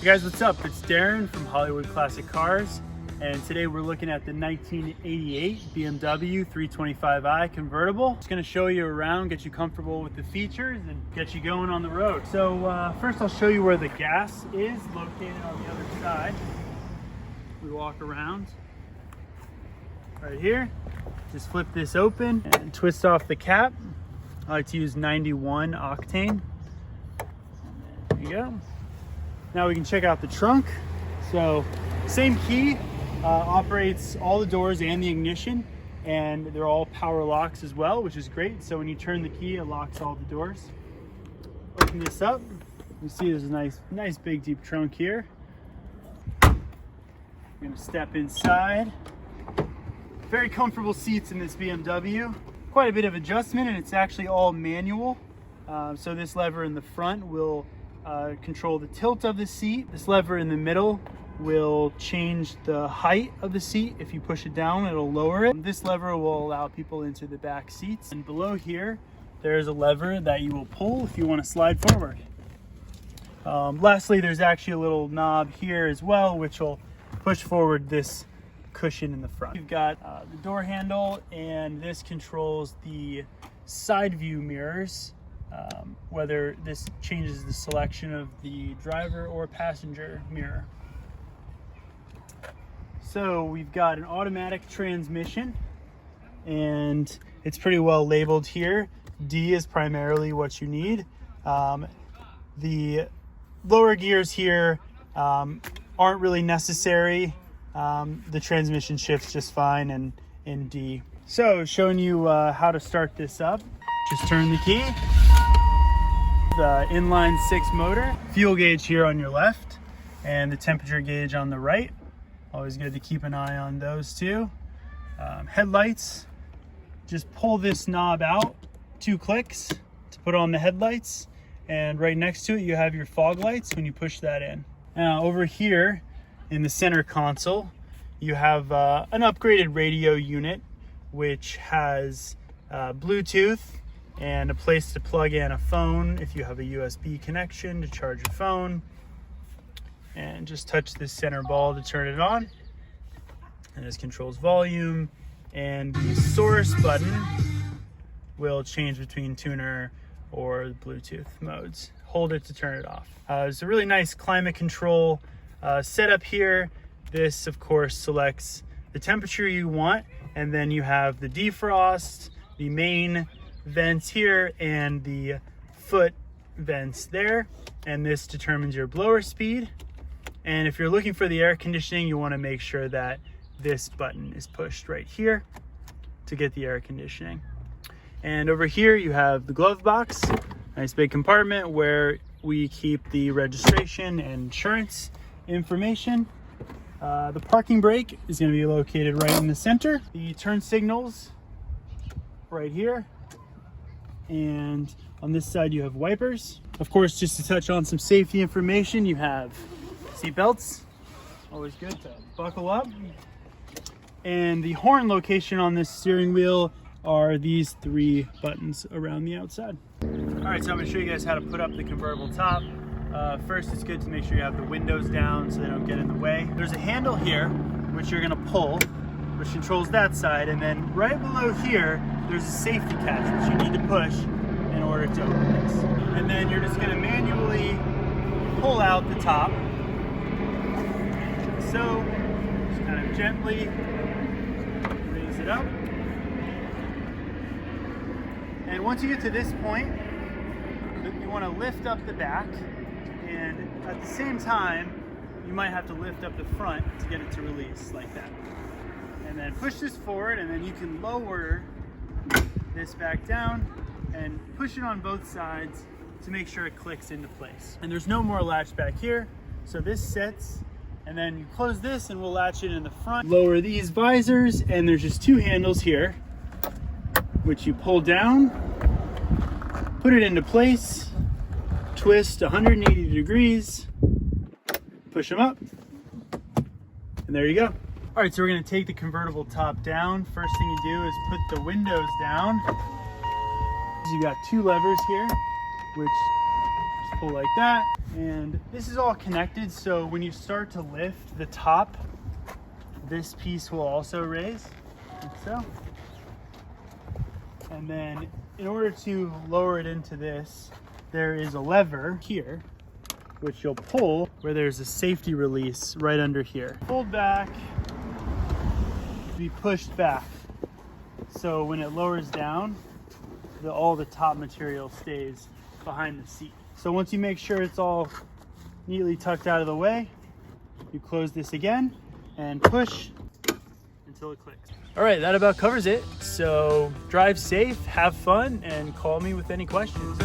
guys, what's up? It's Darren from Hollywood Classic Cars, and today we're looking at the 1988 BMW 325i convertible. Just going to show you around, get you comfortable with the features, and get you going on the road. So first I'll show you where the gas is located on the other side. We walk around right here. Just flip this open and twist off the cap. I like to use 91 octane. There you go. Now we can check out the trunk. So same key, operates all the doors and the ignition, and they're all power locks as well, which is great. So when you turn the key, it locks all the doors. Open this up. You see there's a nice big deep trunk here. I'm gonna step inside. Very comfortable seats in this BMW. Quite a bit of adjustment, and it's actually all manual. So this lever in the front will control the tilt of the seat. This lever in the middle will change the height of the seat. If you push it down, it'll lower it. This lever will allow people into the back seats. And below here, there's a lever that you will pull if you want to slide forward. Lastly, there's actually a little knob here as well, which will push forward this cushion in the front. You've got the door handle, and this controls the side view mirrors. Whether this changes the selection of the driver or passenger mirror. So we've got an automatic transmission, and it's pretty well labeled here. D is primarily what you need. The lower gears here aren't really necessary. The transmission shifts just fine in D. So showing you how to start this up. Just turn the key. The inline 6 motor, fuel gauge here on your left, and the temperature gauge on the right. Always good to keep an eye on those two. Headlights, just pull this knob out, 2 clicks to put on the headlights, and right next to it you have your fog lights when you push that in. Now over here in the center console, you have an upgraded radio unit, which has Bluetooth and a place to plug in a phone if you have a USB connection to charge your phone. And just touch this center ball to turn it on. And this controls volume, and the source button will change between tuner or Bluetooth modes. Hold it to turn it off. It's a really nice climate control setup here. This of course selects the temperature you want, and then you have the defrost, the main vents here, and the foot vents there, and this determines your blower speed. And if you're looking for the air conditioning, you want to make sure that this button is pushed right here to get the air conditioning. And over here you have the glove box, nice big compartment where we keep the registration and insurance information. The parking brake is going to be located right in the center. The turn signals right here. And on this side you have wipers. Of course, just to touch on some safety information, you have seat belts, always good to buckle up. And the horn location on this steering wheel are these 3 buttons around the outside. All right, so I'm gonna show you guys how to put up the convertible top. First, it's good to make sure you have the windows down so they don't get in the way. There's a handle here, which you're gonna pull, which controls that side, and then right below here, there's a safety catch which you need to push in order to open this. And then you're just gonna manually pull out the top. So, just kind of gently raise it up. And once you get to this point, you wanna lift up the back, and at the same time, you might have to lift up the front to get it to release like that. And then push this forward, and then you can lower this back down and push it on both sides to make sure it clicks into place. And there's no more latch back here, so this sits, and then you close this and we'll latch it in the front. Lower these visors, and there's just 2 handles here, which you pull down, put it into place, twist 180 degrees, push them up, and there you go. All right, so we're gonna take the convertible top down. First thing you do is put the windows down. You got 2 levers here, which just pull like that, And this is all connected, so when you start to lift the top, this piece will also raise, like so. And then in order to lower it into this, there is a lever here, which you'll pull, where there's a safety release right under here. Pulled back, be pushed back. So when it lowers down, all the top material stays behind the seat. So once you make sure it's all neatly tucked out of the way, you close this again and push until it clicks. All right, that about covers it. So drive safe, have fun, and call me with any questions.